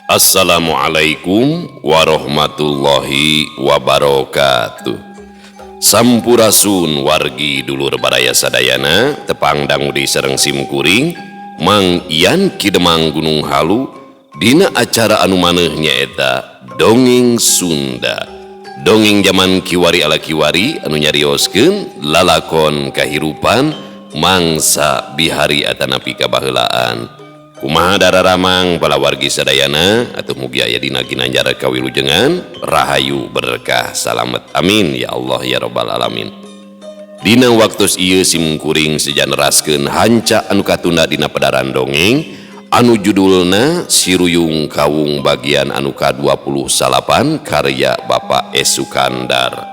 Assalamualaikum warahmatullahi wabarakatuh. Sampurasun wargi dulur baraya sadayana tepang dangudi sareng simkuring Mang Ian Kidemang Gunung Halu dina acara anu maneh nyaeta dongeng Sunda. Dongeng zaman kiwari ala kiwari anu nyarioskeun lalakon kahirupan mangsa bihari atanapi kabahelaan. Kumaha dararamang bala wargi sadayana atuh mugi aya dina ginanjar kawilujengan rahayu berkah salamet amin ya Allah ya rabbal alamin. Dina waktos ieu simkuring sejanraskeun hanca anu katunda dina pedaran dongeng anu judulna Siruyung Kawung bagian anu ka-28 karya Bapak S. Sukandar.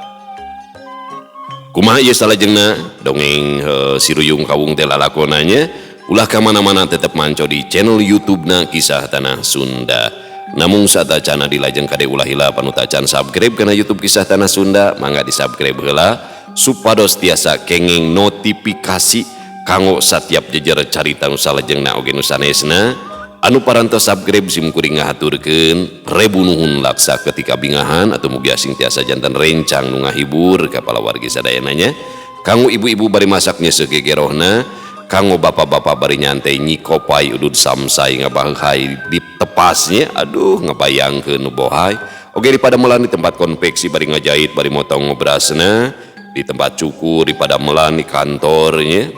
Kumaha ieu salajengna dongeng Siruyung Kawung teh lalakonanya ulah kamana-mana tetap manco di channel YouTube-na Kisah Tanah Sunda. Namun satacana dilajeng kade ulah hila panutacan subscribe kana YouTube Kisah Tanah Sunda, mangga di subscribe heula supados tiasa kenging notifikasi kanggo setiap jejer carita nu salajengna oge nu sanesna. Anu parantos subscribe simkuring ngahaturkeun rebu nuhun laksa ketika bingahan atau mugi asing tiasa jantan rencang nu ngahibur ka pala wargi sadayananya. Kanggo ibu-ibu bari masak nyeuseuk gegerohna, kanggo bapak-bapak bari nyantai nyikopai udud samsai ngabahai di tepasnya, aduh ngabayangkeun nu bohay. Oge daripada melan di tempat konveksi bari ngajahit bari motong ngobrasna, di tempat cukur, di pada melan di kantornya,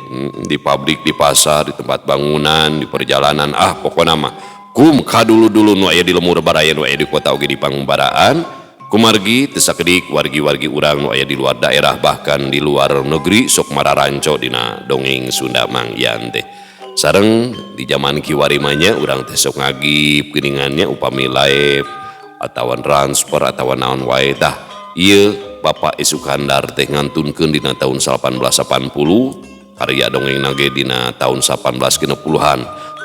di pabrik, di pasar, di tempat bangunan, di perjalanan, pokoknya mah kum kadulu-dulu nu aya di lemur baraya nu aya di kota oge di pangumbaraan. Kumargi tesakedik wargi-wargi urang nu aya di luar daerah bahkan di luar negeri sok mararanco dina dongeng Sunda Mang Ian teh. Sareng di zaman kiwari manya urang teh sok ngagip geuningannya upami live atawa transfer atawa naon wae tah. Ieu Bapak S. Sukandar teh ngantunkeun dina tahun 1880, karya dongeng nage dina tahun 1860-an.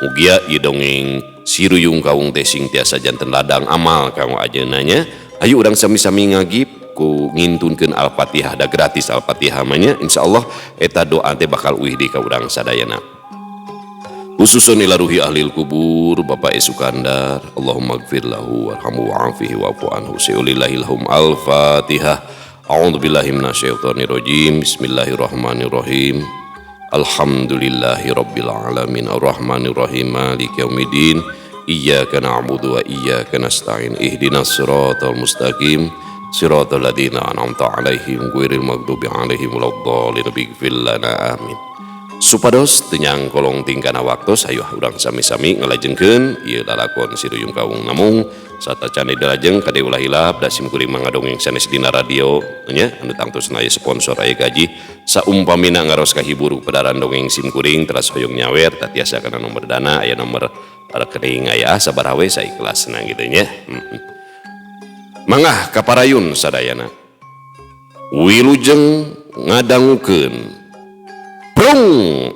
Mugia ieu dongeng Siruyung Kawung teh sing tiasa janten ladang amal kanggo ajeunanya. Ayo urang sami-sami ngagip ku ngintunkeun Al-Fatihah da gratis Al-Fatihah manya insyaallah eta doa teh bakal uih di ka urang sadayana. Khususun ila ruhi ahlil kubur Bapak S. Sukandar, Allahumma gfir lahu warhamhu wa'afihi wa'fu anhu seulillahilhum Al-Fatihah. A'udzubillahi minasyaitonir rajim. Bismillahirrahmanirrahim. Alhamdulillahi rabbil alamin arrahmanir rahim maliki yaumiddin. Iyyaka na'budu wa iyyaka nasta'in ihdinas siratal mustaqim siratal ladzina an'amta 'alaihim ghairil maghdubi 'alaihim waladdallin ighfir lana amin. Supados tenyang kolong tingkana waktos hayuh urang sami-sami ngalajengkeun ieu lalakon Siruyung Kawung. Namung satacana dilajeng kade ulah hilap da simkuring mangadongeng sanes dina radio nya anu tangtosna aya sponsor aya gaji saumpamina ngaros kahibur pedaran dongeng simkuring teras hoyong nyawer tatiasa kana nomor dana aya nomor rekening aya sabaraha we saikelasna kitu nya. Mangah kaparayun sadayana wilujeng ngadangukeun brung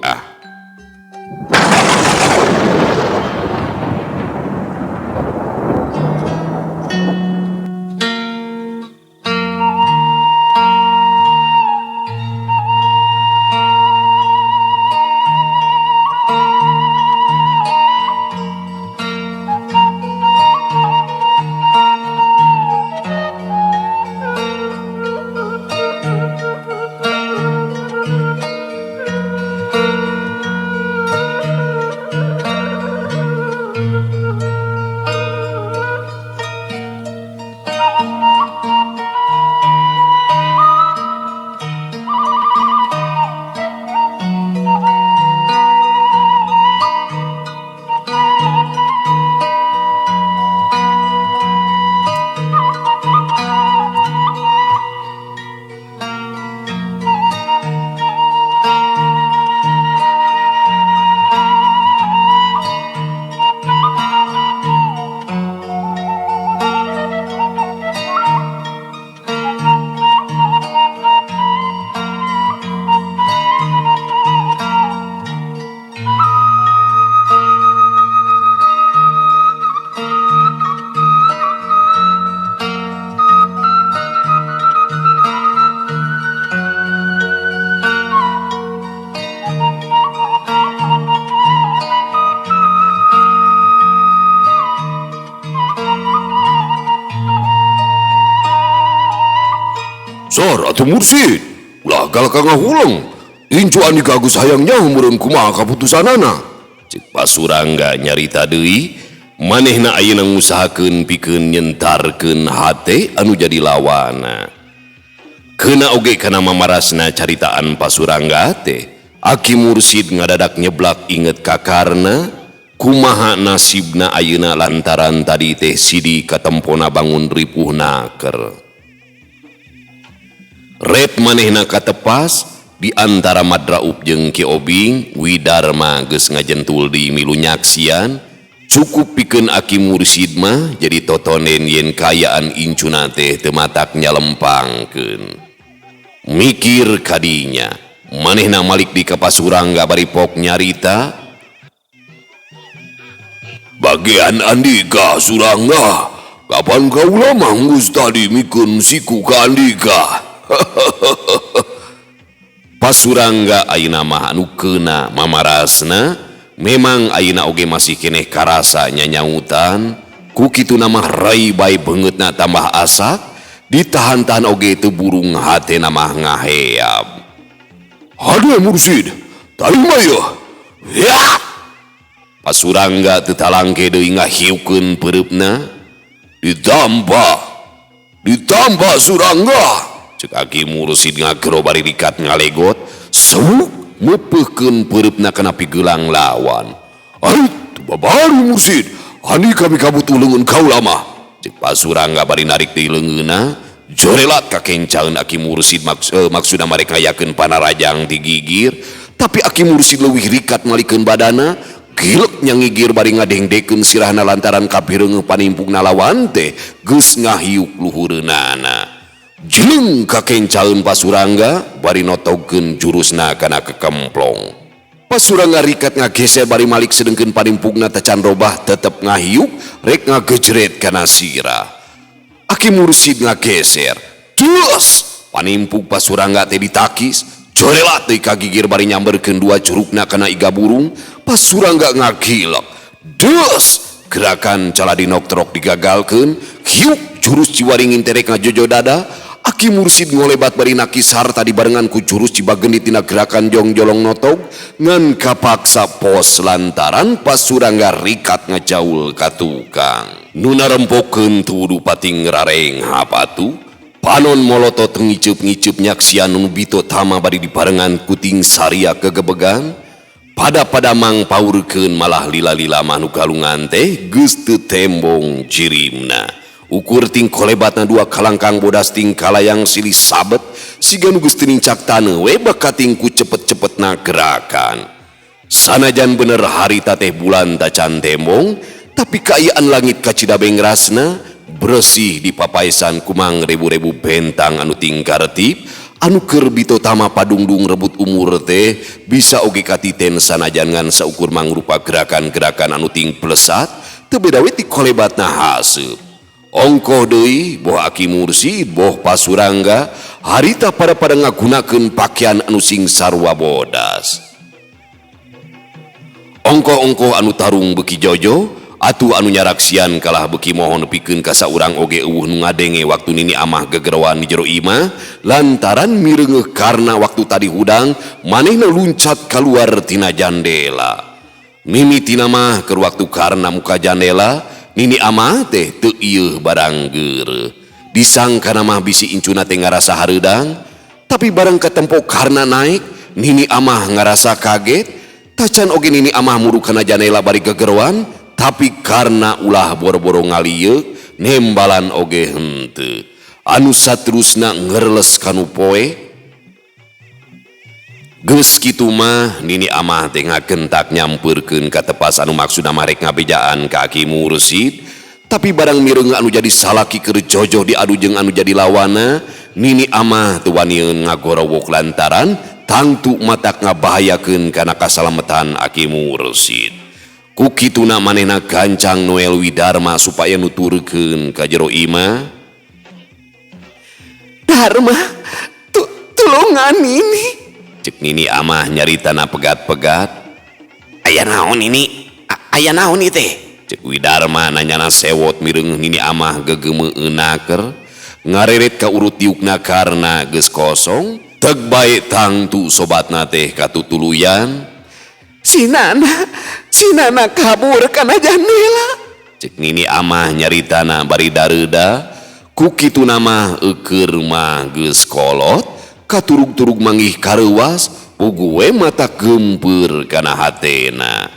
Atuh Mursid, ulah gal kangahuleng. Incu andi kagus hayangnya meureun kumaha kaputusanana. Cek Pasurangga nyarita deui, manehna ayeuna ngusahakeun pikeun nyentarkeun hate anu jadi lawana. Keuna oge kana mamarasna caritaan Pasurangga teh, Aki Mursid ngadadak nyeblak inget kakarna, kumaha nasibna ayeuna lantaran tadi teh sidi katempona bangun ripuhna keur. Ret manehna katepas di antara Madraub jeung Ki Obing, Widarma geus ngajentul di milu nyaksian, cukup pikeun Aki Mursid mah jadi totonen yen kayaan incuna teh teu matak nyalempangkeun. Mikir kadinya, manehna malik di ka Pasurangga bari pok nyarita, bagian Andika Surangga, kapan kaula mah geus tadi mikeun siku ka Andika. Pasurangga ayeuna mah anu keuna mamarasna, memang ayeuna oge masih keneh karasa nyanyautan, ku kituna mah rai bae beungeutna tambah asak, ditahan-tahan oge teu burung hatena mah ngaheab. Hade Mursid, tadi mah ya. Pasurangga teu talangke deui ngahiukeun pereupna, ditambah Surangga. Cek Aki Mursid ngagero bari rikat ngalegot, seuk mepeuhkeun pereupna kana pigelang lawan. Ai teu babari Mursid, andi kami kabutuh leungeun kaula mah. Cek Pasurangga bari narik deui leungeunna, jorelat kakencaeun Aki Mursid maksudna marek ngayakeun panarajang ti gigir, tapi Aki Mursid leuwih rikat ngalikeun badana, gilek nyangigir bari ngadengdekeun sirahna lantaran kapireungeuh panimpungna lawan teh geus ngahiuk luhureunana. Jeung kakencaeun Pasurangga bari notogkeun jurusna kana kekemplong. Pasurangga rikat ngageser bari malik sedengkeun panimpungna tacan robah tetep ngahiuk rek ngagejret kana sirah. Aki Mursid ngageser, terus panimpuk Pasurangga teh ditakis, jorelat deui kagigir bari nyamberkeun dua curugna kana iga burung. Pasurangga ngagilek, dus gerakan caladinok terok digagalkeun, hiuk jurus ciwaringin terek ngajojo dada. Aki Mursid ngolebat bari nakis harta dibarengan ku jurus cibageuni tina gerakan jongjolong notog ngan kapaksa pos lantaran Pasurangga rikat ngajaul ka tukang. Nu narempokeun tudu pating rareng hapatu, panon molotot ngiceup-ngiceup nyaksian nu bito tama bari dibarengan kuting saria kegebegan, pada mang paurkeun malah lila-lila manu galungan teh geus teu tembong cirimna. Ukur ting kolebatna dua kalangkang bodas ting kalayang silih sabet, siga nu geus teu nincak taneuh we bakating ku cepet-cepetna gerakan. Sanajan bener harita teh bulan tacan tembong, tapi kaayaan langit kacidabeng rasna bersih dipapaesan kumang rebu-rebu bentang anu tingkartip, anu keur bito tama padungdung rebut umur teh bisa oge katiten sanajan ngan saukur mangrupa gerakan-gerakan anu ting plesat, teu beda we ti kolebatna haseup. Ongkoh deui boh Aki Mursid boh Pasurangga harita pada ngagunakeun pakaian anu sing sarua bodas. Ongkoh-ongkoh anu tarung beki jojo, atuh anu nyaraksian kalah beki mohon pikeun ka saurang oge eueuh nu ngadenge waktu nini amah gegerowan di jero imah, lantaran mireungeuh karna waktu tadi hudang manehna luncat kaluar tina jandela. Mimitina mah keur waktu karna muka jandela, nini amah teh teu ieuh barang geureuh. Disangkana mah bisi incuna teh ngarasa hareudang, tapi barang katempo karna naik, nini amah ngarasa kaget, tacan oge nini amah muru kana janela bari gegerowan, tapi karna ulah boro-boro ngalieuk, nembalan oge henteu. Anu saterusna ngerles kanu poe, geus kitu mah nini amah teh ngagentak nyampeurkeun ka tepas anu maksudna marek ngabejaan ka Aki Mursid, tapi barang mireung anu jadi salaki keur jojoh diadu jeung anu jadi lawana, nini amah teu waniun ngagorowok lantaran tangtu matak ngabahayakeun kana kasalametan Aki Mursid. Ku kituna manehna gancang Noel Widarma supaya nuturkeun ka jero imah, Darma, tulungan ini. Cek nini amah nyaritana pegat-pegat. Aya naon ini? Aya naon ieu teh? Cek Widarma nanyana sewot mireung nini amah gegeumeueunaker. ngareret ka urut tiukna karena geus kosong. Teg bae tangtu sobatna teh katutuluyan. Sinana kabur kana jendela. Cek nini amah nyaritana bari dareuda. Ku kitu nama eukeur mah geus kolot, katurug-turug manggih kareuwas, puguwe mata gempeur kana hatena.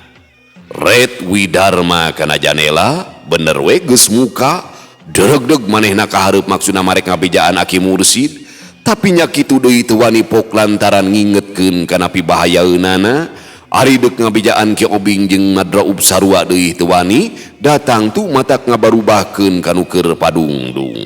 Red Widarma kana janela, bener we geus muka, dereg-deg manehna kahareup maksudna marek ngabejaan Aki Mursid, tapi nya kitu deui teu wani pok lantaran ngingetkeun kana pibahayaeunana. Ari deuk ngabejaan Ki Obing jeung Madraub sarua deui teu wani, datang tu matak ngabarubahkeun kanu keur padungdung.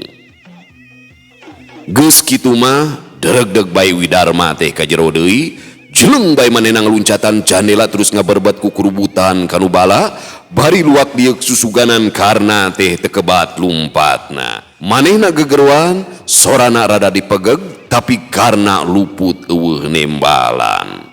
Geus kitu mah dereg-deg bae Widarma teh ka jero deui, jeleng bae manehna ngaluncatan jandela terus ngaberbat ku kurubutan kanu bala, bari luak dieu susuganan karna teh teu kebat lumpatna. Manehna gegeruan, sorana rada dipegeg, tapi karna luput eueuh nembalan.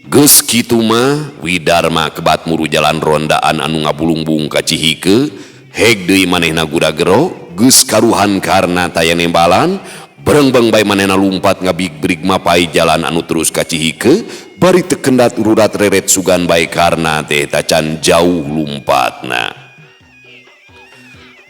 Geus kitu mah Widarma kebat muru jalan rondaan anu ngabulungbung ka Cihike, heg deui manehna guda gero, geus karuhan karna taya nembalan, berengbeng bae manehna lumpat ngabig-brig mapai jalan anu terus ka Cihike, bari teu kendat ururat reret sugan bae karna teh tacan jauh lumpatna.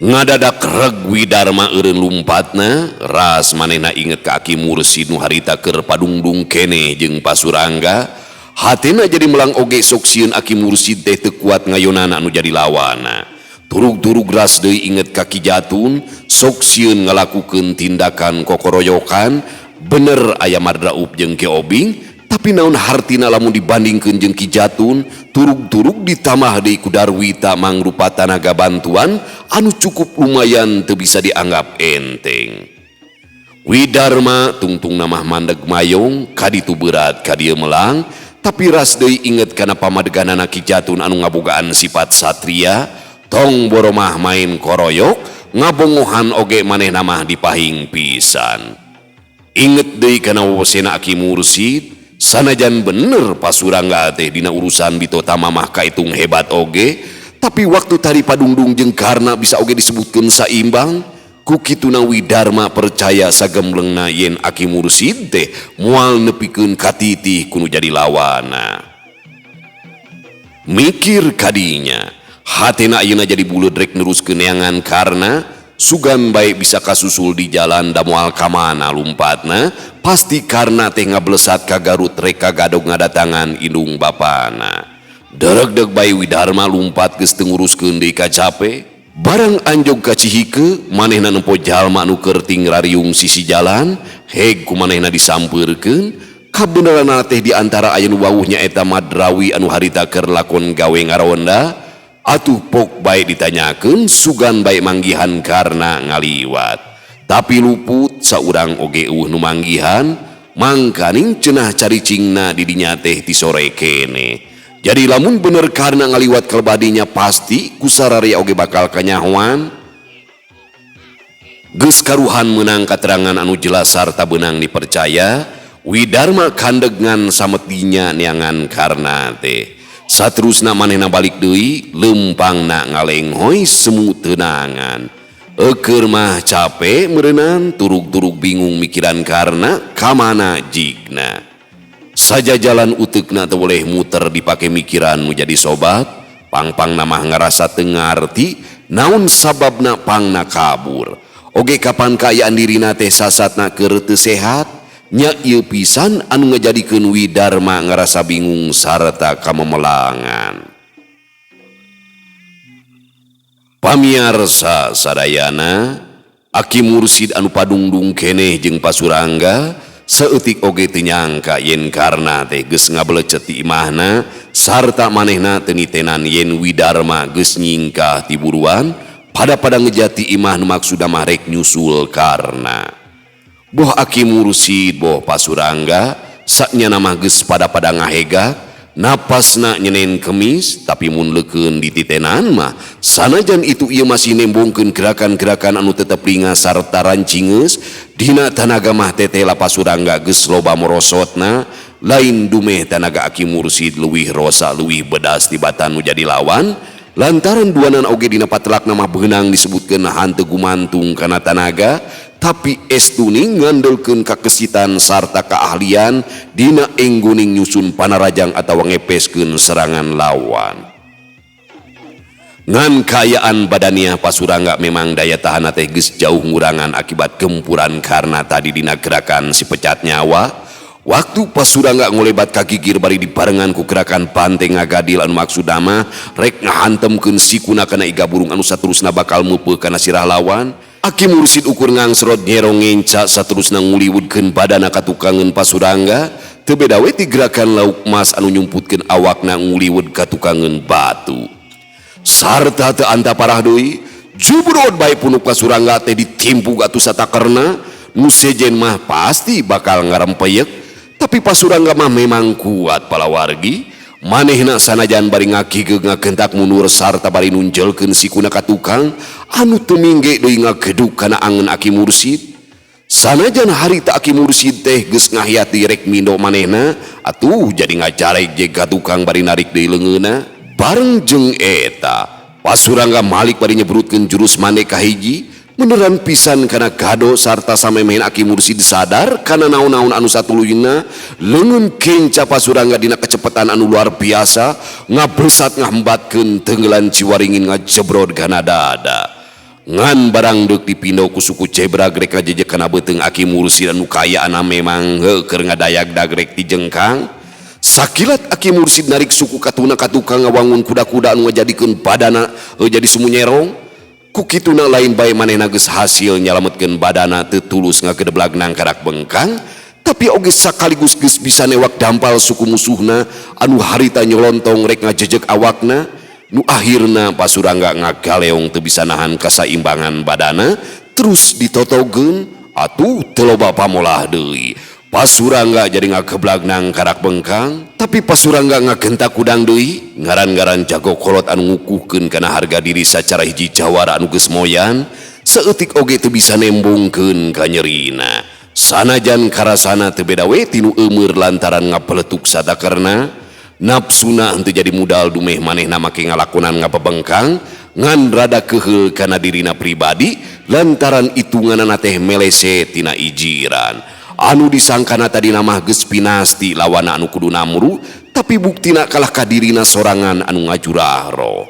Ngadadak reg Widarma eureun lumpatna, ras manehna inget ka Aki Mursid nu harita keur padungdung keneh jeung Pasurangga. Hatena jadi melang oge sok sieun Aki Mursid teh teu kuat ngayonana anu jadi lawana. Turug-turug ras deui inget ka Ki Jatun, sok sieun ngalakukeun tindakan kokoroyokan, bener aya Madraub jeung Ki Obing, tapi naon hartina lamun dibandingkeun jeung Ki Jatun, turug-turug ditamah deui ku Darwita mangrupa tanaga bantuan anu cukup lumayan teu bisa dianggap enteng. Widarma tungtung namah mandeg mayong, kaditu berat ka dieu melang, tapi ras deui inget kana pamadeganana Ki Jatun anu ngabogaan sifat satria, tong boromah main koroyok, ngabongohan oge manehna mah dipahing pisan. Inget deui kana wewesena Aki Mursid, sanajan bener Pasurangga teh dina urusan bitotama mah kaitung hebat oge, tapi waktu tari padungdung jeung karna bisa oge disebutkeun saimbang. Ku kituna Widarma percaya sagemblengna yen Aki Mursid teh moal nepikeun katitih kunu jadi lawana. Mikir kadinya, hatena ayeuna jadi buleud rek neruskeun neangan karna sugan bae bisa kasusul di jalan da moal ka mana lumpatna, pasti karna teh ngablesat ka Garut rek kagadog ngadatangan indung bapana. Dereg-deg bae Widarma lumpat geus teu nguruskeun deui ka cape. Barang anjog ka Cihike, manehna nempo jalma anu keur ting rariung sisi jalan, heg ku manehna disampeurkeun, kabeneranna teh di antara aya nu wawuhnya eta Madrawi anu harita keur lakon gawe ngaronda, atuh pok bae ditanyakeun sugan bae manggihan karna ngaliwat. Tapi luput saurang oge nu manggihan, mangkaning cenah caricingna di dinya teh ti sore kene. Jadi lamun bener karena ngaliwat kelebadinya pasti kusararea oge bakal kanyahoan. Geus karuhan menang katerangan anu jelas sarta beunang dipercaya, Widarma kandeg ngan sametinya neangan karna teh. Saterusna manehna balik deui, lempangna ngalenghoy semu teunangan. Eukeur mah cape meureunnan, turug-turug bingung mikiran karna kamana jigna. Saja jalan uteukna teu boleh muter dipake mikiran nu jadi sobat, pang-pang namah ngarasa teu ngarti naon sababna pangna kabur. Oge kapan kaayaan dirina teh sasatna keur teu sehat, nya ieu pisan anu ngajadikeun Widarma ngarasa bingung sarta kamemelangan. Pamiarsa sadayana, Aki Mursid anu padungdung keneh jeung Pasurangga seeutik oge teu nyangka yen karna teh geus ngabelecet ti imahna sarta manehna teu nitenan yen Widarma geus nyingkah ti buruan pada ngejati imah nu maksudna mah rek nyusul karna. Boh Aki Mursid boh Pasurangga saknyana mah geus pada ngahegak, napasna nyenen kemis, tapi mun leukeun dititenan mah sanajan itu ieu masih nembongkeun gerakan-gerakan anu tetep ringas sarta rancingeus, dina tanaga mah tetela Pasurangga geus loba morosotna, lain dumeh tanaga Aki Mursid leuwih rosa leuwih bedas tibatan nu jadi lawan, lantaran duanan oge dina patelakna mah beunang disebutkeun hanteu gumantung kana tanaga, tapi estuning ngandelkeun kakesitan sarta keahlian dina engguning nyusun panarajang atawa ngepeskeun serangan lawan. Ngan kayaan badaniah Pasurangga memang daya tahan teh geus jauh ngurangan akibat gempuran karena tadi dina gerakan si pecat nyawa. Waktu Pasurangga ngolebat ka gigir bari dibarengan ku gerakan banteng ngagadil anu maksudna mah rek ngahantemkeun sikuna kana iga burung anu saterusna bakal mupeuh kana sirah lawan. Aki Mursid ukur ngangserot nyerong ngenca saterusna nguliwudkeun badana ka tukangeun Pasurangga teu beda we ti gerakan lauk mas anu nyumputkeun awakna nguliwud ka tukangeun batu. Sarta teu anta parah deui jubrod bae punuk Pasurangga teh ditimpuk atuh satakerna nu sejen mah pasti bakal ngarempeyek. Tapi Pasurangga mah memang kuat palawargi, manehna sanajan bari ngagigeg ngagentak mundur sarta bari nunjelkeun sikuna ka tukang anu teu mingge deui ngageduk kana angeun Aki Mursid. Sanajan harita Aki Mursid teh geus ngahiati rek mindo manehna atuh jadi ngajarek jeg ka tukang bari narik deui leungeunna. Bareng jeung eta Pasurangga malik bari nyebrutkeun jurus maneh kahiji. Beneran pisan kana gado sarta samemehen Aki Mursid sadar kana naon-naon anu satuluyna leungeun kenca Pasurangga dina kecepatan anu luar biasa ngabresat ngahembatkeun tenggelan ciwaringin ngajebrod kana dada. Ngan barang deuk dipindo ku suku Cebra grek ngajejek kana beuteung Aki Mursid anu kayaana memang keur ngadayak dagrek ti jengkang. Sakilat Aki Mursid narik suku katuna ka tukang ngawangun kuda-kuda anu ngajadikeun badana jadi sumunyerong. Kukituna lain bae manehna geus hasil nyalametkeun badana teu tulus ngagedeblag nang karak bengkang, tapi oge sakaligus geus bisa newak dampal suku musuhna anu harita nyolontong rek ngajejek awakna. Nu akhirna Pasurangga ngagaleong teu bisa nahan kasaimbangan badana terus ditotogeun atuh teu loba pamolah deui. Pasurangga jadi ngageblag nang karak bengkang, tapi Pasurangga ngagentak kudang deui ngaran-ngaran jago kolot anu ngukuhkeun kana harga diri sacara hiji jawara anu geus moyan saeutik oge teu bisa nembungkeun ka nyerina. Sanajan karasana teu beda we tinu eumeur lantaran ngapeletuk satakerna nafsuna henteu jadi modal dumeh manehna make ngalakonan ngapabengkang ngan rada keheul kana dirina pribadi lantaran itunganana teh melese tina ijiran. Anu disangkana tadi nama geus pinasti lawana anu kudu namru tapi buktina kalah kadirina sorangan anu ngajurahro.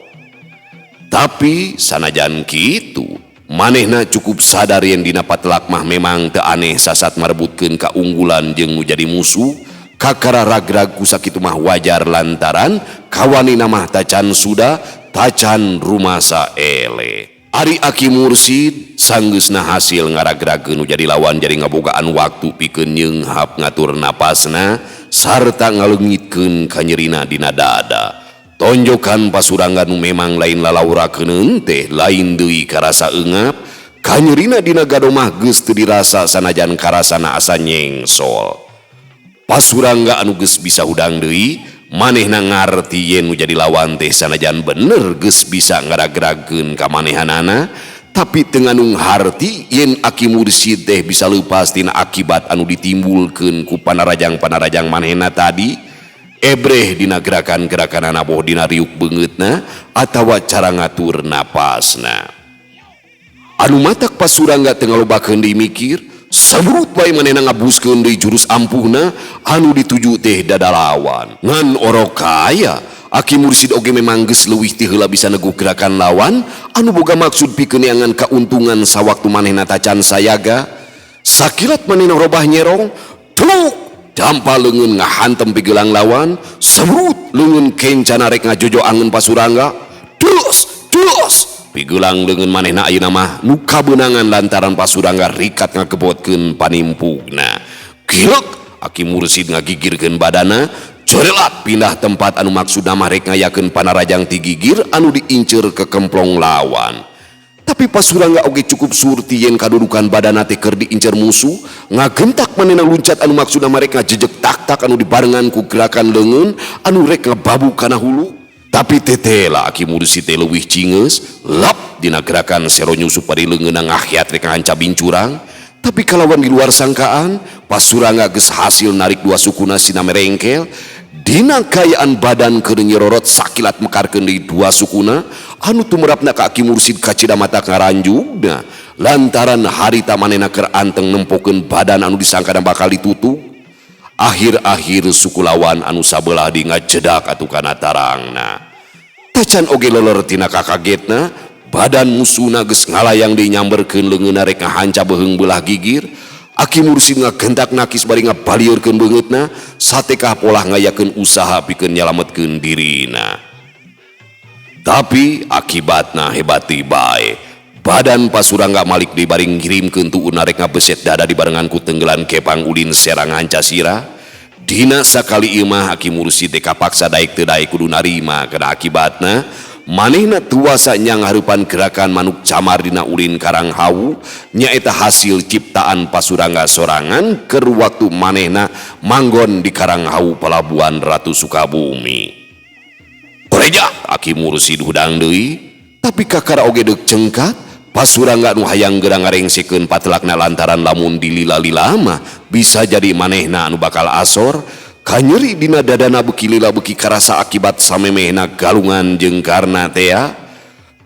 Tapi sanajan kitu manehna cukup sadar yen dina patelak mah memang teu aneh sasat marebutkeun kaunggulan jeung nu jadi musuh. Kakara ragrag ku sakitu mah wajar lantaran kawanina mah tacan suda tacan rumasa ele. Ari Aki Mursid sanggeusna hasil ngaragrageun jadi lawan jadi ngabogaan waktu pikeun nyeunghap ngatur napasna sarta ngaleungitkeun kanyerina dina dada. Tonjokan Pasurangga nu memang lain lalawurakeun teh lain deui karasa eungap kanyerina dina gado mah geus teu dirasa sanajan karasana asa nyengsol. Pasurangga anu geus bisa hudang deui manehna ngarti yen nu jadi lawan teh sanajan bener geus bisa ngaragrageun ka manehanana tapi teu nganung harti yen Aki Mursid teh bisa leupas tina akibat anu ditimbulkeun ku panarajang-panarajang manehna tadi ebreh dina gerakan-gerakanana boh dina riuk beungeutna atawa cara ngatur napasna. Anu matak Pasurangga teu ngalobakeun deui mikir sabrut bae manehna ngabuskeun deui jurus ampuhna anu dituju teh dada lawan. Ngan orok kaya Aki Mursid oge memang geus leuwih ti heula bisa neguh gerakan lawan anu boga maksud pikeun neangan kauntungan sawaktu manehna tacan sayaga. Sakilat manehna robah nyerong tuluk dampal leungeun ngahantem pigelang lawan sabrut leungeun kencana rek ngajojo angeun Pasurangga dus pigelang leungeun manehna ayeuna mah nu kabeunangan lantaran Pasurangga rikat ngagebotkeun panimpugna. Kilek Aki Mursid ngagigirkeun badana corelat pindah tempat anu maksudna mah rek ngayakeun panarajang ti gigir anu diincer ke kemplong lawan. Tapi Pasurangga oge cukup surti yen kadudukan badana teh keur diincer musuh ngagentak manehna luncat anu maksudna mah rek ngajejek tak-tak anu dibarengan ku gerakan leungeun anu rek ngababu kana hulu. Tapi tetela Aki Mursid teh leuwih cingeus lap dina gerakan sero nyusup pari leungeunna ngahiat rek ngahanca bincurang. Tapi kalawan di luar sangkaan Pasurangga geus hasil narik dua sukuna sina merengkel dina kayaan badan keur nyerorot sakilat mekarkeun deui dua sukuna anu tumurapna ka Aki Mursid kacida mata ngaranjugna lantaran harita manehna keur anteng nempokeun badan anu disangkana bakal ditutup. Akhir-akhir suku lawan anu sabelah di ngajedak atuh kana tarangna. Tacan oge leler tina kakagetna, badan musuhna geus ngalayang deui nyamberkeun leungeunna rek ngahanca beheung belah gigir. Aki Mursid ngagendak nakis bari ngabaliurkeun beungeutna, satekah polah ngayakeun usaha pikeun nyalametkeun dirina. Tapi akibatna hebat deui bae. Badan Pasurangga malik dibaring ngirimkeun tuuna rek ngabeset dada dibarengan ku tenggelan kepang ulin serang hanca sirah. Dina sakali ieu mah Aki Mursid teh kapaksa daek teu daek kudu narima kana akibatna manehna tuasa nya ngaharupan gerakan manuk camar dina ulin Karang Hawu nyaeta hasil ciptaan Pasurangga sorangan keur waktu manehna manggon di Karang Hawu pelabuhan Ratu Sukabumi. Koreja Aki Mursid hudang deui, tapi kakara oge deuk cengkat. Pasurangga nu hayang geura ngarengsekeun patelakna lantaran lamun dilila-lila mah bisa jadi manehna anu bakal asor. Kanyeri dina dadana beuki lila beuki karasa akibat samemehna galungan jeung karna tea.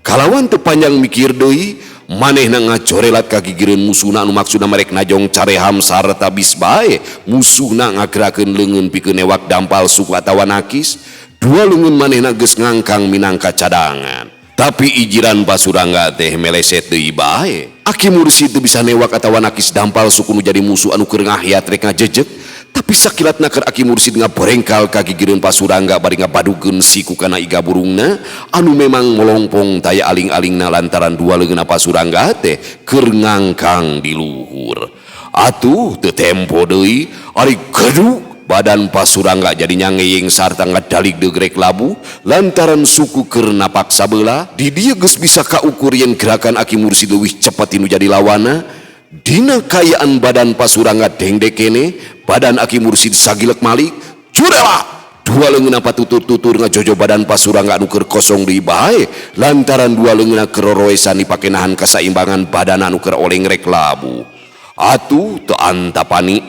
Kalawan teu panjang mikir deui, manehna ngacorelat ka gigireun musuhna anu maksudna merek najong careham sarta bis bae. Musuhna ngagerakeun leungeun pikeun newak dampal suku atawa nakis. Dua leungeun manehna geus ngangkang minangka cadangan. Tapi ijiran Pasurangga teh meleset deui bae. Aki Mursid teu bisa newak atawa nakis dampal suku nu jadi musuh anu keur ngahyat rek ngajejeg. Tapi sakilatna keur Aki Mursid ngaborengkal ka gigireun Pasurangga bari ngabadukeun siku kana iga burungna anu memang molongpong taya aling-alingna lantaran dua leungeunna Pasurangga teh keur ngangkang di luhur. Atuh teu tempo deui ari geduk badan Pasurangga jadi nyangeyeng sarta ngadalik degrek labu lantaran suku keur napak sabeula. Di dieu geus bisa kaukur yen gerakan Aki Mursid leuwih cepet tinu jadi lawana. Dina kayaan badan Pasurangga dengdek kene, badan Aki Mursid sagilek malik curela. Dua leungeunna patutur-tutur ngajojo badan Pasurangga anu keur kosong deui bae lantaran dua leungeunna keur roroesan dipake nahan kasaimbangan badan anu keur oleng rek labu. Atuh teu antapani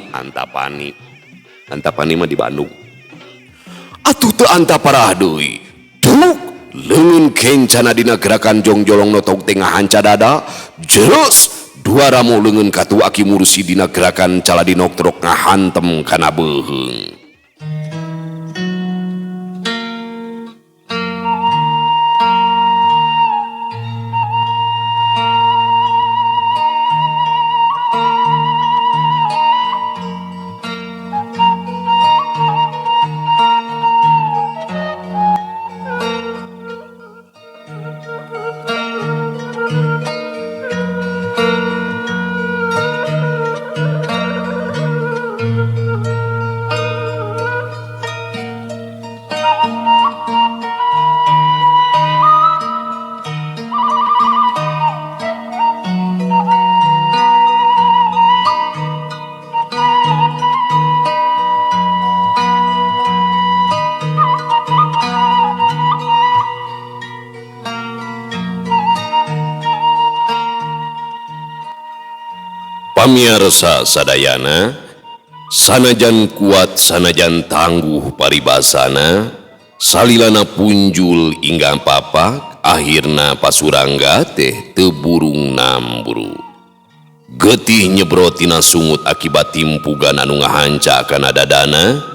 mah di Bandung. Atuh teu antaparah deui. Duk leungeun kencana dina gerakan jongjolong notog tengah hanca dada. Jeus dua ramo leungeun katu Aki Mursid dina gerakan caladinok trok ngahantem kana beheung. Pamirsa sadayana, sanajan kuat sanajan tangguh paribasana, salilana punjul ingga papak, akhirna Pasurangga teh teu burung nambru. Getih nyebrot tina sungut akibat timpugan anu ngahanca kana dadana,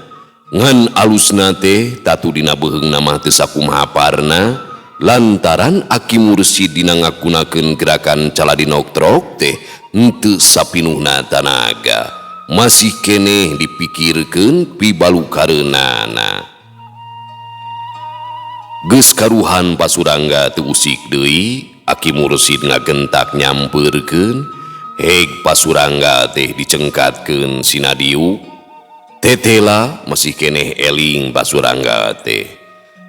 ngan alusna teh tatu dina beheungna mah teu sakumaha parna, lantaran Aki Mursid dina ngagunakeun gerakan caladinok trok teh henteu sapinuhna tanaga, masih keneh dipikirkeun pibalukareunana. Geus karuhan Pasurangga teu usik deui, Aki Mursid ngagentak nyampeurkeun. Heg Pasurangga teh dicengkatkeun sinadiuk. Tetela masih keneh eling Pasurangga teh.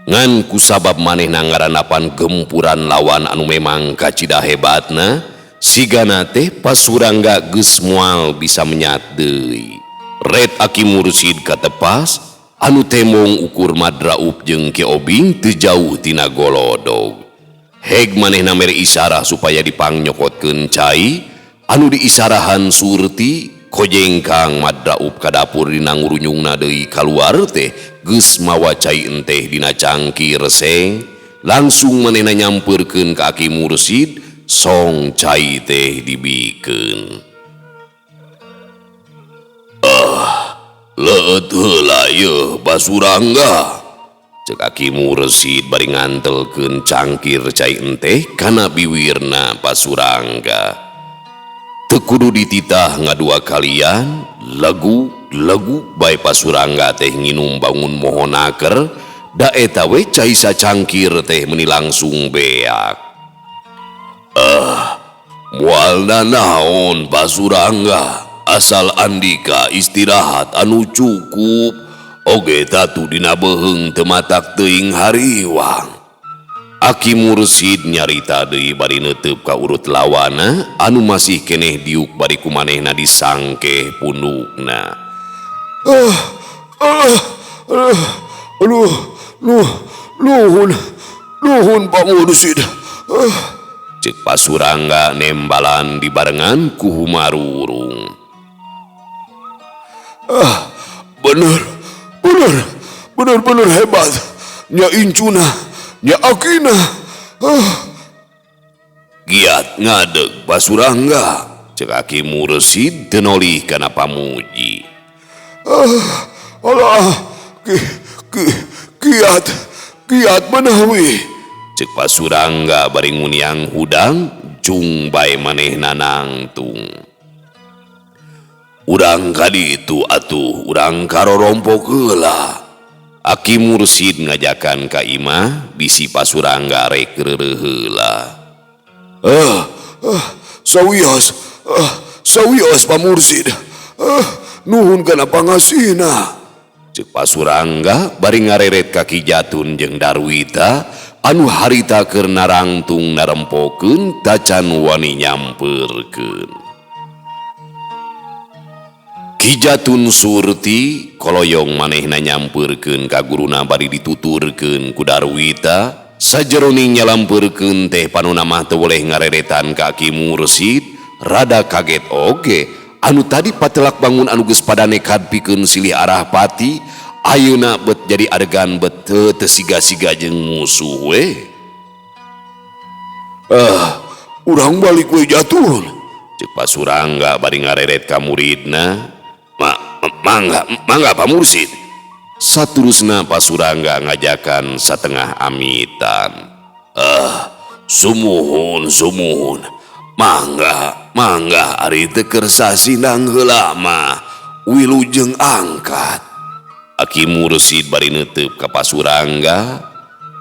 Ngan kusabab manehna ngaranapan gempuran lawan anu memang kacida hebatna, sigana teh Pasurangga geus moal bisa menyat deui. Red Aki Mursid katepas anu temong ukur madraup jeung keobing teu jauh tina golodog. Heg manehna mere isarah supaya dipangnyokodkeun cai, anu diisarahan surti kojengkang madraup ka dapur dina ngurunyungna deui kaluar teh geus mawa cai enteh dina cangki reseng. Langsung manehna nyampeurkeun ka Aki Mursid song cai teh dibikeun. Leut heula yeuh Basurangga, cek Aki Mursid bari ngantelkeun cangkir cai enteh kana biwirna Basurangga. Teu kudu dititah ngadua kalian, lagu bae Basurangga teh nginum bangun mohonaker, da eta we cai sacangkir teh meuni langsung beak. Moalna naon Basurangga? Asal andika istirahat anu cukup, oge tatu dina beheung teu matak teuing hariwang. Aki Mursid nyarita deui bari neuteup ka urut lawana anu masih keneh diuk bari kumanehna disangkeh pundukna. Nuhun Pak Mursid. Cek Basurangga nembalan dibarengan ku Humarurung. Bener hebat. Nya Incuna, nya Akina. Giat ngadeg Basurangga, cek Aki Mursid teu nolih kana pamuji. Alah, kiat menawi. Cek Basurangga bari nguniang hudang, jung bae manehna nangtung. Urang kaditu atuh, urang karorompok heula. Aki Mursid ngajakan ka imah, bisi Basurangga rek reureuh heula. Sawios Pak Mursid. Nuhun kana pangasihna. Cek Basurangga bari ngareret ka Ki Jatun jeung Darwita anu harita keur narangtung narempokeun tacan wani nyampeurkeun. Ki Jatun surti koloyong manehna nyampeurkeun ka guruna bari dituturkeun ku Darwita, sajeroning nyalampeurkeun teh panuna mah teu boleh ngareretan ka Aki Mursid, rada kaget oge anu tadi patelak bangun anu geus pada nekad pikeun silih arah pati, ayeuna bet jadi adegan bet teu siga-siga jeung musuh we. Urang balik we Jatun, cek Basurangga bari ngareret ka muridna. Mangga Pak Mursid. Saterusna Basurangga ngajakan satengah amitan. Sumuhun. Mangga ari teu keur sasindang heula mah wilujeng angkat. Aki Mursid bari neuteup ka Basurangga,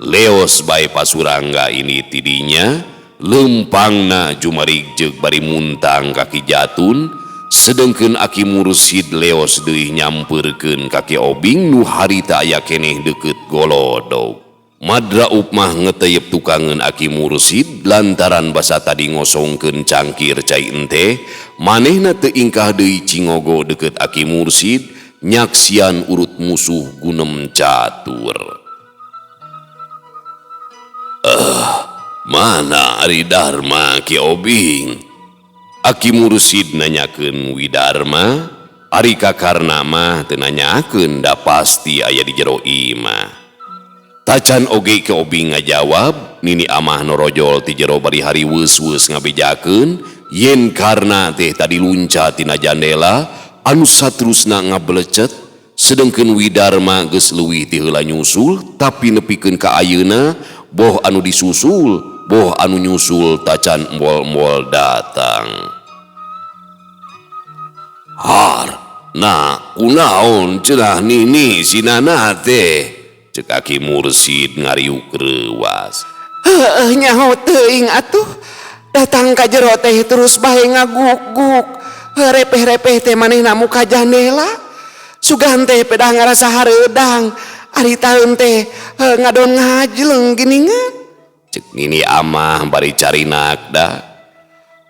leos bae Basurangga ini tidinya, lempangna jumarig jeug bari muntang ka Ki Jatun. Sedengkeun Aki Mursid leos deui nyampeurkeun ka Ki Obing nu harita aya keneh deukeut golodog. Madraup mah ngeteyep tukangeun Aki Mursid lantaran basa tadi ngosongkeun cangkir cai enteh, manehna teu ingkah deui cingogo deukeut Aki Mursid, nyaksian urut musuh gunem catur. Mana ari Darma Ki Obing? Aki Mursid nanyakeun Widarma, ari kakarna mah teu nanyakeun da pasti aya di jero imah. Tacan oge Ki Obing ngajawab, nini amah norojol ti jero bari hari weus-weus ngabejakeun, yen karna teh tadi luncat tina jandela, anu saterusna ngabelecet, sedengkeun Widarma geus leuwih ti heula nyusul, tapi nepikeun ka ayeuna, boh anu disusul, boh anu nyusul tacan embol-embol datang. Kunaon cenah nini sinana teh, cek Aki Mursid ngariuk reuwas. Nyaho teuing atuh, datang ka jero teh terus bae ngaguk-guk, repeh-repeh teh manehna muka jandela, sugan teh pedah ngarasa hareudang, ari taeun teh ngadon ngajleng giningan. Cek nini amah bari carinak da.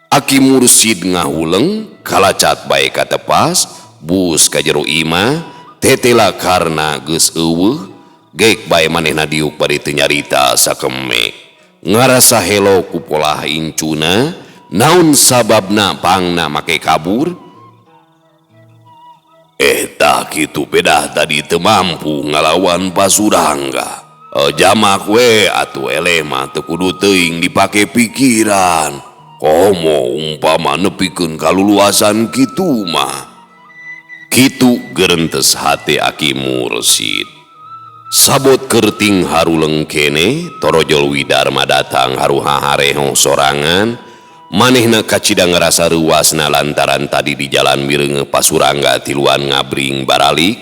Aki Mursid ngahuleng, kalacat bae katepas, bus ka jero imah, tetela karna geus eueuh, gek bae manehna diuk bari teu nyarita sakemek. Ngarasa helo ku polah incuna, naon sababna pangna make kabur? Eta kitu pedah tadi teu mampu ngalawan Basurangga. Jamak we atuh eleh mah teu kudu teuing dipake pikiran. komo umpama nepikeun kaluluasan kitu mah. Kitu gerentes hate Aki Mursid. Sabot kerting haruleng kene, torojol Widarma datang haru hahareho sorangan, manehna kacida ngerasa ruasna lantaran tadi di jalan mirenge Pasurangga tiluan ngabring baralik.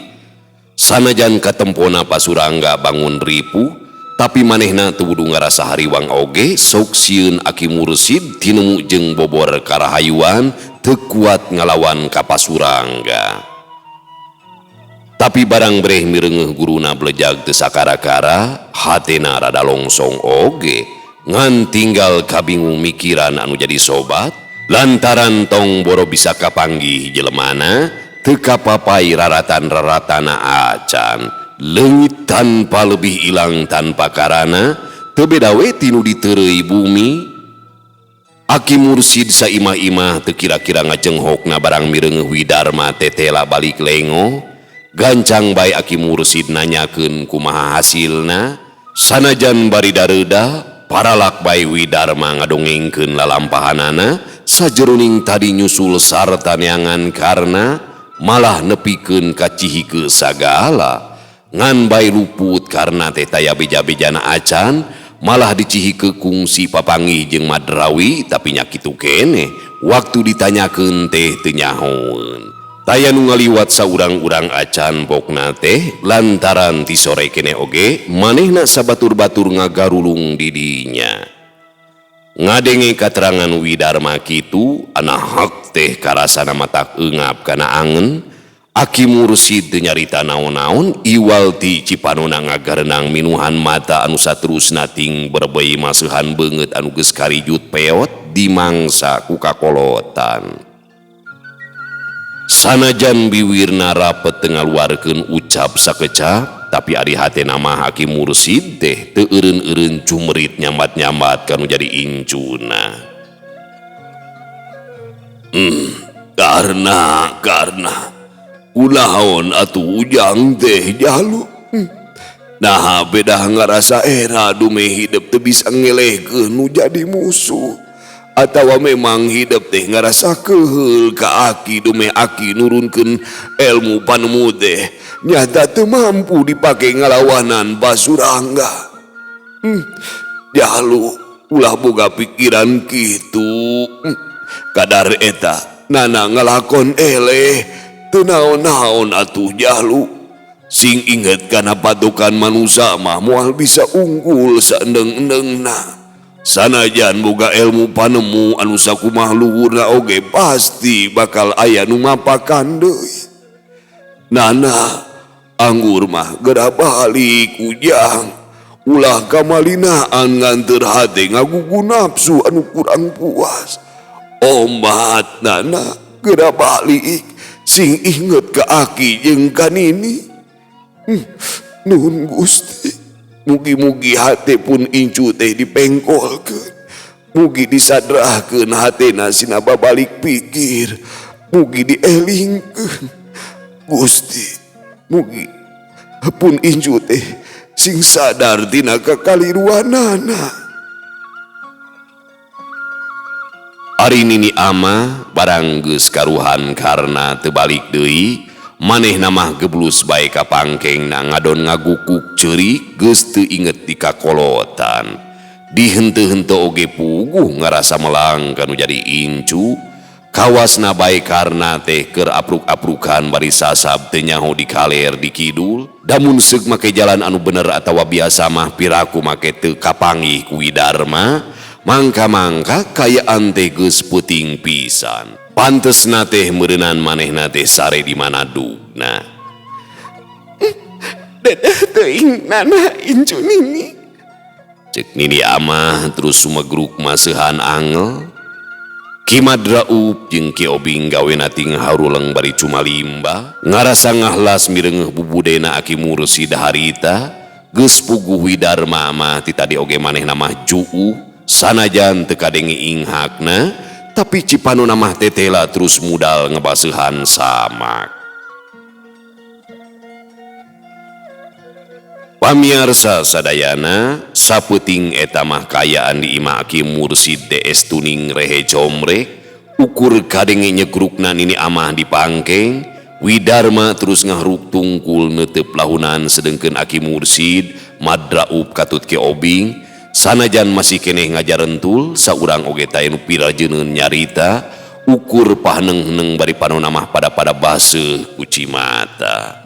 Sanajan katempona Pasurangga bangun ripu, tapi manehna teu kudu ngarasa hariwang oge sok sieun Aki Mursid tinemu jeung bobor karahayuan teu kuat ngalawan ka Pasurangga. Tapi barang breh mirengeh guruna blejag teu sakara-kara, hatena rada longsong oge, ngan tinggal kabingung mikiran anu jadi sobat, lantaran tong boro bisa kapanggih jelemana, teu kapapai raratan-raratana acan, leungit tanpa lebih ilang tanpa karana, teu beda we tinu diteureuy bumi. Aki Mursid saimah-imah teu kira-kira ngacenghokna barang mirengeh Widarma tetela balik lengo. Gancang bae Aki Mursid nanyakeun kumaha hasilna, sanajan bari dareuda paralak bae Widarma ngadongengkeun lalampahanana sajeroning tadi nyusul sarta neangan karna malah nepikeun kacihike sagala, ngan bae luput karna teh taya beja-bejana acan malah dicihike kungsi papanggih jeung Madrawi, tapi nya kitu kene waktu ditanyakeun teh teu nyahoeun. Taya nu ngaliwat saurang-urang acan bokna teh lantaran ti sore kene oge manehna sabatur-batur ngagarulung di dinya. Ngadenge katerangan Widarma kitu anahak teh karasana matak eungap kana angen, Aki Mursid teu nyarita naon-naon iwal ti Cipanona ngagarenang minuhan mata anu saterusna ting berbei maseuhan beungeut anu geus karijut peot dimangsa ku kakolotan. Sanajan biwirna rapet teu ngaluarkeun ucap sakecap, tapi ari hatena mah Aki Mursid teh teu eureun-eureun cumerit nyambat-nyambat kanu jadi incuna. Karna ulaon atuh ujang teh jalu. Nah beda ngarasa era dume hidup teu bisa ngelehkeun nu jadi musuh. Atawa memang hidup teh ngarasa keheul ka Aki dume Aki nurunkeun ilmu panemu teh nyata teu mampu dipake ngalawanan Pasurangga. Jalu ulah boga pikiran kitu. Kadar eta nana ngalakon eleh teu naon-naon atuh jalu. Sing inget kana patokan manusia mah moal bisa unggul saendeng-endengna. Sanajan boga ilmu panemu anu sakumaha luhurna oge pasti bakal aya nu mapakan deui. Nana anggur mah geura balik ujang, ulah kamalinaan nganteur hate ngagugu nafsu anu kurang puas. Omat nana geura balik sing inget ka Aki jeung ka Nini. Nuhun Gusti. Mugi-mugi hate pun incu teh dipengkolkeun. Mugi disadrahkeun hatena sina babalik pikir. Mugi dielingkeun. Gusti, mugi pun incu teh sing sadar tina kakaliruanana. Ari Nini ama barang geus karuhan karna teu balik deui. Manehna mah geblus bae ka pangkengna ngadon ngagukuk ceurik geus teu inget di kakolotan. Dihenteu-henteu oge puguh ngarasa melang kanu jadi incu. Kawasna bae karna teh keur apruk-aprukan bari sasab teu nyaho dikaler di kidul. Damun seuk make jalan anu bener atawa biasa mah piraku make teu kapanggih ku Widarma. Mangka-mangka kayaan teh geus peuting pisan. Pantesna teh meureunan manehna teh sare di Manadugna. Dadah teuing nana incu Nini. Cek Nini amah terus sumegruk maseuhan angel. Ki Madraub jeung Ki Obing gawena ting haruleng bari cumalimba. Ngarasa ngahlas mirengeuh bubudena Aki Mursid harita. Geus puguh Widarma mah ti tadi oge manehna mah juu. Sanajan teu kadenge inghakna. Tapi Cipanona mah tetela terus mudal ngebaseuhan samak. Pamiarsa sadayana sapeting eta mah kayaan di Imah Aki Mursid DS Tuning Rehe Comrek ukur kadenge nyegrukna nini amah dipangkeng Widarma terus ngahruk tungkul netep lahunan sedengkeun Aki Mursid madraub katut ke obing sanajan masih keneh ngajarentul saurang oge taya nu pirajeuneuh nyarita ukur pahneng-neng bari panonna mah pada baseuh ku cimata.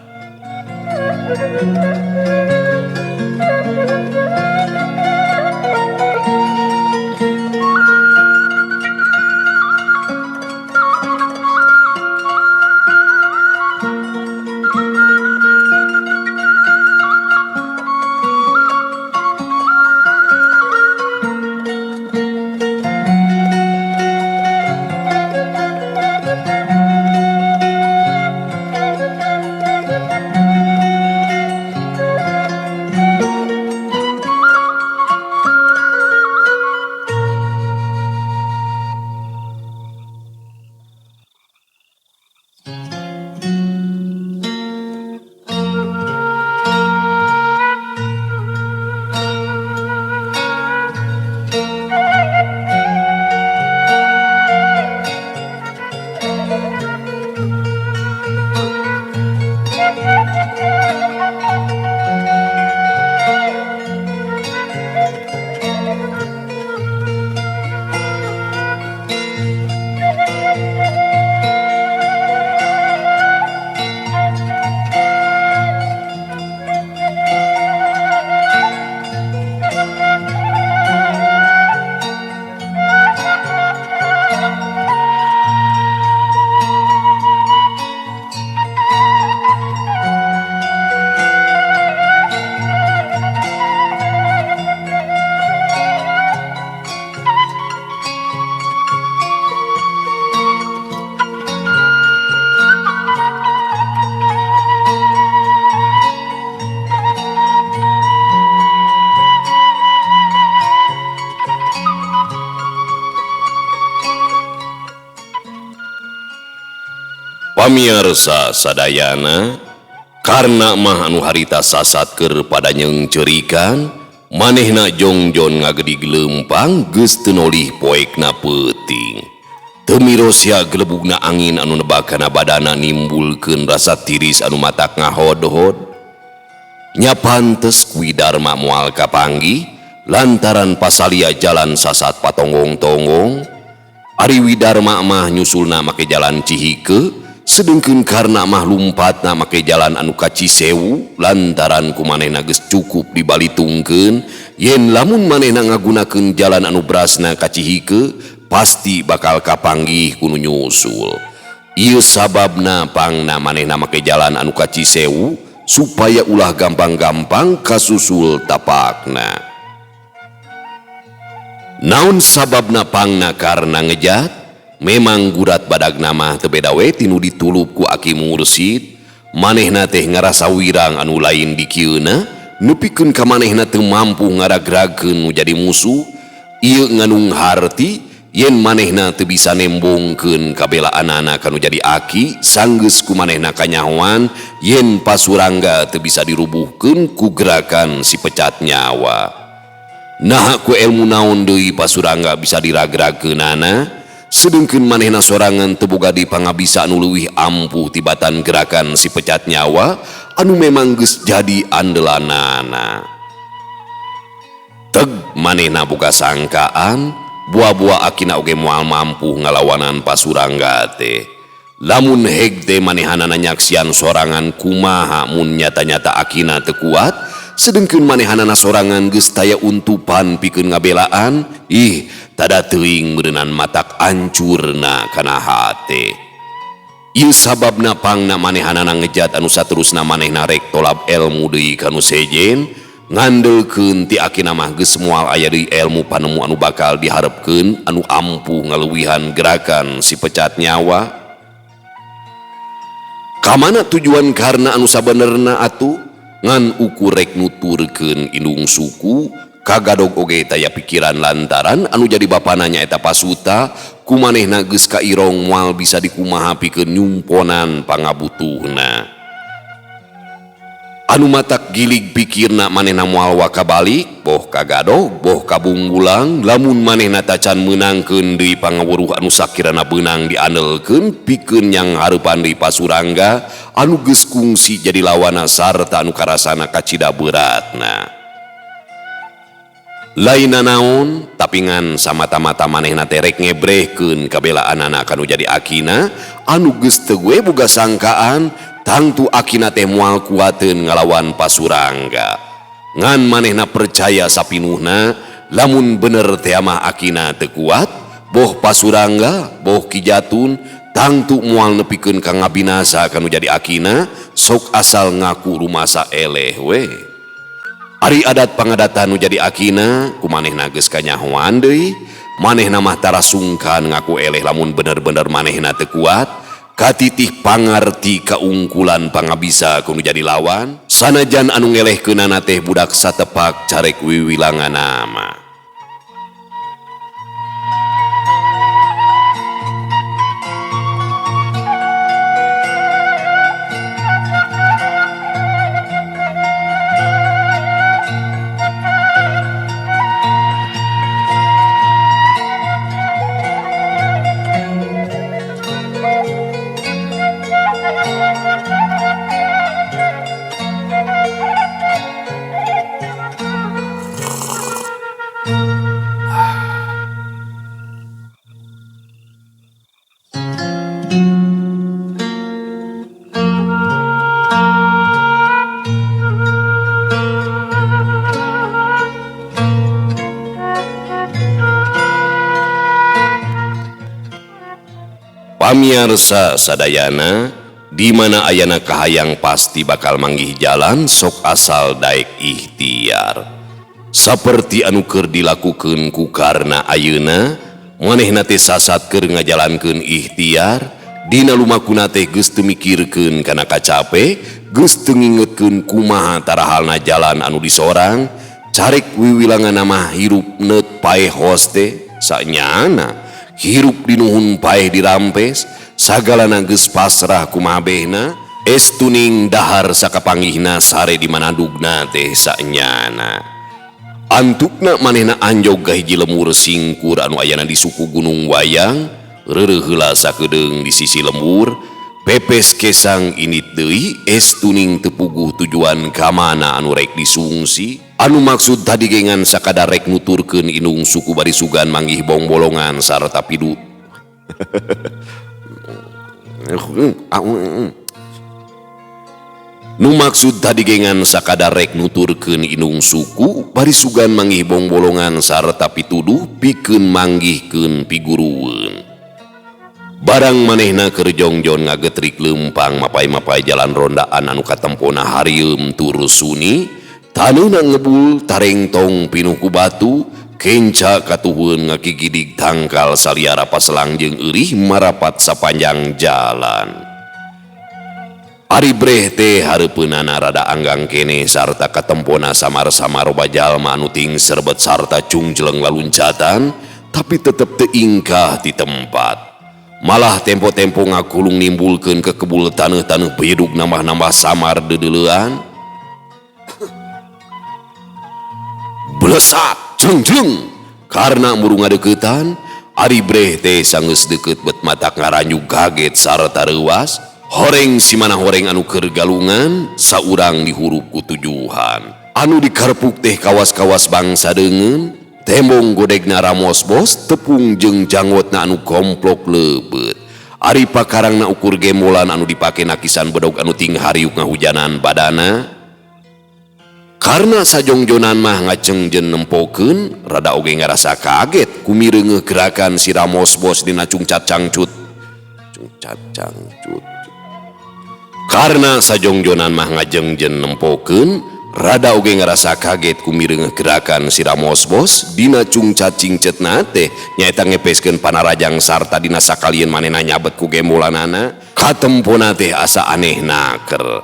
Pamiarsa sadayana karena mah anu harita sasatker pada nyengcerikan manehna jongjon ngagedig lempang geus teu nolih poekna peuting teu mirosya gelebugna angin anu nebakana badana nimbulkeun rasa tiris anu matak ngahodhod nya pantes Widarma moal kapanggih lantaran pasalia jalan sasat patonggong-tonggong ari Widarma mah nyusulna make jalan Cihike sedengkeun karena mah lumpatna make jalan anu ka Cisewu lantaran ku manehna geus cukup dibalitungkeun yen lamun manehna ngagunakeun jalan anu berasna ka Cihike pasti bakal kapanggih kudu nyusul. Ieu sababna pangna manehna make jalan anu ka Cisewu supaya ulah gampang-gampang kasusul tapakna. Naon sababna pangna karena ngejat memang gurat badag nama teu beda we tinu ditulup ku Aki Mursid manehna teh ngarasa wirang anu lain di kieuna nepikeun ka manehna teu mampu ngaragragkeun nu jadi musuh ieu nganung harti yen manehna teu bisa nembongkeun kabelaanana kanu jadi aki sanggeus ku manehna kanyahoan yen pasurangga teu bisa dirubuhkeun ku gerakan si pecat nyawa. Nah ku ilmu naon deui pasurangga bisa diragragkeunana sedengkeun manehna sorangan teu boga di pangabisa anu leuwih ampuh tibatan gerakan si pecat nyawa anu memang geus jadi andelanana. Teg manehna boga sangkaan buah-buah akina oge moal mampu ngalawanan pasurangga teh. Lamun heg teh manehanana nyaksian sorangan kumaha mun nyata-nyata akina teu kuat sedengkeun manehanana sorangan geus taya untupan pikeun ngabelaan tada teuing meureunnan matak ancurna kana hate. Ieu sababna pangna manehanana ngejat anu saterusna manehna rek tolab elmu deui kanu sejen ngandelkeun ti akina mah geus moal aya deui elmu panemu anu bakal diharepkeun anu ampuh ngaleuwihan gerakan si pecat nyawa. Kamana tujuan karena anu sabenerna atuh ngan ukur rek nuturkeun indung suku kagadog oge taya pikiran lantaran anu jadi bapana nyaeta Pasuta kumanehna geus kairong moal bisa dikumaha pikeun nyumponan pangabutuhna. anu matak gilig pikirna manehna moal wakabalik boh kagado boh kabunggulang lamun manehna tacan menangkeun deui pangawuruh anu sakirana beunang diandelkeun pikeun yang hareupan deui pasurangga anu geus kungsi jadi lawana sarta anu karasana kacida beratna. Laina naon tapi ngan samata-mata manehna terek ngebrehkeun kabelaanana kanu jadi akina anu geus teu we boga sangkaan tangtu akina teh moal kuateun ngalawan pasurangga. Ngan manehna percaya sapinuhna lamun bener teh mah akina teu kuat boh pasurangga boh kijatun tangtu moal nepikeun ka ngabinasa kanu jadi akina sok asal ngaku rumasa eleh we. Ari adat pangadatan nu jadi akina ku manehna geus kanyahoan deui manehna mah tara sungkan ngaku eleh lamun bener-bener manehna teu kuat katitih pangarti kaungkulan pangabisa kudu jadi lawan sanajan anu ngelehkeunana teh budak satepak carek wiwilanganna mah. Pamiarsa sadayana di mana ayana kahayang pasti bakal manggih jalan sok asal daek ikhtiar saperti anu keur dilakukeun ku karna ayeuna manehna teh sasat keur ngajalankeun ikhtiar dina lumakuna teh geus teu mikirkeun kana kacape geus teu ngingetkeun kumaha tarahalna jalan anu disorang carek wiwilanganna mah hirup neut paeh hos teh sanyana hirup dinuhun paeh dirampes sagalana geus pasrah kumabehna estuning dahar sakapanggihna sare di manadugna teh sanyana antukna manehna anjog ka hiji lemur singkur anu ayana di suku Gunung Wayang reureuh heula sakedeung di sisi lembur pepes kesang init deui estuning teu puguh tujuan ka mana anu rek disungsi anu maksud tadi gengan sakadar rek nuturkeun indung suku bari sugan manggih bongbolongan sarta pidu nu maksud tadi gengan sakadar rek nuturkeun indung suku bari sugan manggih bongbolongan sarta pituduh pikeun manggihkeun pigurueun barang manehna keur jongjon ngagetrik leumpang mapai-mapai jalan rondaan anu katempona harieum turus suni tanuna ngebul tareng tong pinuh ku batu kenca katuhun ngakigidig tangkal saliara paselang jeung eurih marapat sapanjang jalan. Ari breh teh hareupeunana rada anggang kene sarta katempona samar-samar loba jalma anu ting serbet sarta cungjeleng laluncatan tapi tetep teu ingkah di tempat. Malah tempo-tempo ngakulung nimbulkeun kekebul taneuh-taneuh beudug nambah-nambah samar dedeleuan. Belesat jengjeng karena muru ngadeukeutan ari breh teh sanggeus deukeut bet matak ngaranjug kaget sarta reuas horeng si mana horeng anu keur galungan saurang dihurup ku tujuan anu dikarepuk teh kawas-kawas bangsa deungeun tembong godegna ramos bos tepung jeung janggotna anu komplok leubet ari pakarangna ukur gembolan anu dipake nakisan bedog anu ting hariuk ngahujanan badana. Karena sajongjonan mah ngacengjen nempokeun rada oge ngarasa kaget kumireungeuh gerakan si Ramos bos dina cungcat cangcut. Karena sajongjonan mah ngajengjen nempokeun rada oge ngarasa kaget kumireungeuh gerakan si Ramos bos dina cungcat cingcetna teh nyaeta ngepeskeun panarajang sarta dina sakalieun manehna nyabet ku gembolanana katempona teh asa aneh naker.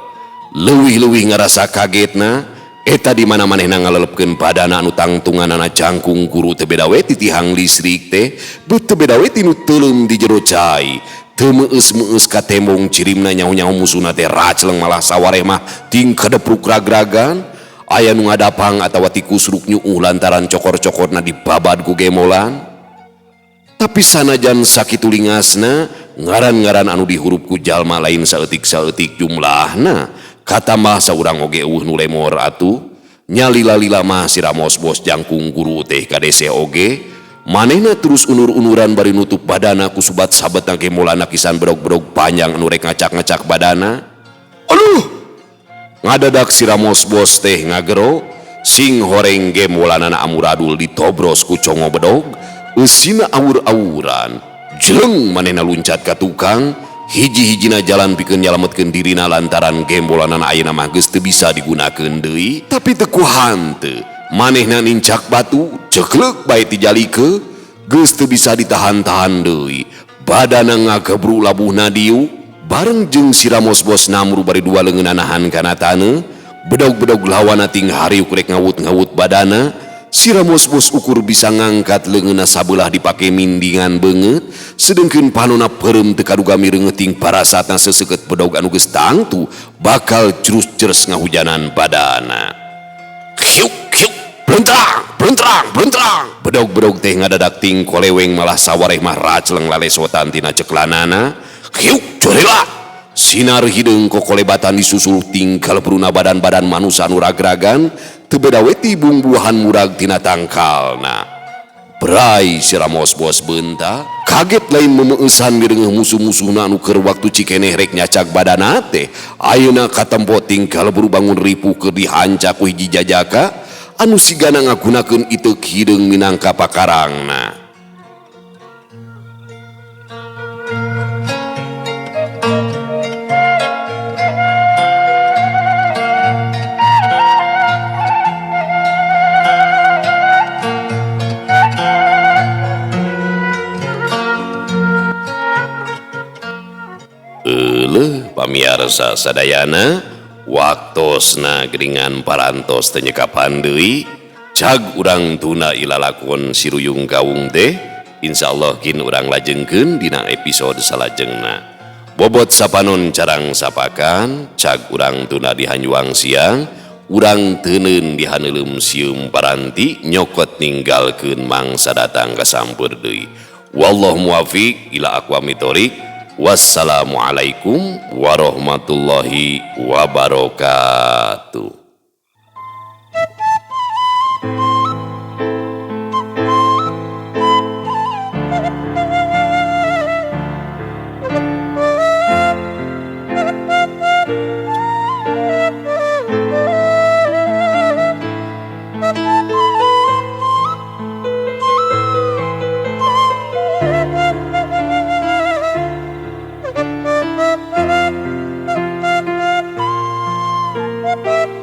Leuwih-leuwih ngarasa kagetna eta di mana manehna ngalelepkeun padana anu tangtunganana cangkung guru teu beda we ti tihang listrik teh bet teu beda we ti nu teuleum di jero cai teu meus ka tembong cirimna nyaho-nyaho musuna teh racleng malah sawareh mah ting kadepruk ragragan aya nu ngadapang atawa ti kusruk nyuuh lantaran cokor-cokorna dibabad ku gemolan. Tapi sanajan sakitu lingasna ngaran-ngaran anu dihurup ku jalma lain saeutik-saeutik jumlahna katamah saurang oge eueuh nu lemor atuh nya lila-lila mah si Ramos Bos jangkung guru teh kadese oge manehna terus unur-unuran bari nutup badana ku subat sabetna gemolana kisan bedog-bedog panjang anu rek ngacak-ngacak badana. Aduh ngadadak si Ramos Bos teh ngagero sing horeng gemolanana amuradul ditobros ku congo bedog eusina awur-awuran jeleng manehna luncat ka tukang hiji-hijina jalan pikeun nyalametkeun dirina lantaran gembolanana ayeuna mah geus teu bisa digunakeun deui. Tapi teu ku hanteu manehna nincak batu ceklek bae ti jalike geus teu bisa ditahan-tahan deui badana ngagebru labuhna diu bareng jeung si Ramos Bos namru bari dua leungeunna nahan kana taneuh bedog-bedog lawana ting hariuk rek ngawut-ngawut badana. Si Ramos Bos ukur bisa ngangkat leungeunna sabelah dipake mindingan beungeut sedengkeun panonna peureum teu kaduga mirengeuting parasatna seseukeut bedog anu geus tangtu bakal jerus-jeres ngahujanan badana. Hiuk hiuk blentrang bedog-bedog teh ngadadak ting koleweng malah sawareh mah racleng lalesotan tina ceklanana. Hiuk corela sinar hideung kokolebatan disusul ting kalebruna badan-badan manusia anu ragragan teu beda we ti bungbuhan murag tina tangkalna. Brai si Ramos Bos beunta kaget lain memeeusan mireungeuh musuh-musuhna anu keur waktu cikeneh rek nyacak badana teh ayeuna katempo ting kaleburu bangun ripuh keur dihancak ku hiji jajaka anu sigana ngagunakeun iteuk hideung minangka pakarangna. Pamiarsa sadayana waktosna geringan parantos teu nyekapan deui cag urang tuna ilalakon siruyung kawung teh insyaallah kin urang lajengkeun dina episode salajengna. Bobot sapanon carang sapakan cag urang tuna dihanyuang siang urang teuneun dihaneuleum sieum paranti nyokot ninggalkeun mangsa datang kasampeur deui. Wallahu muwaffiq ila aqwamit thoriq. Wassalamualaikum warahmatullahi wabarakatuh.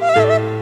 Thank you.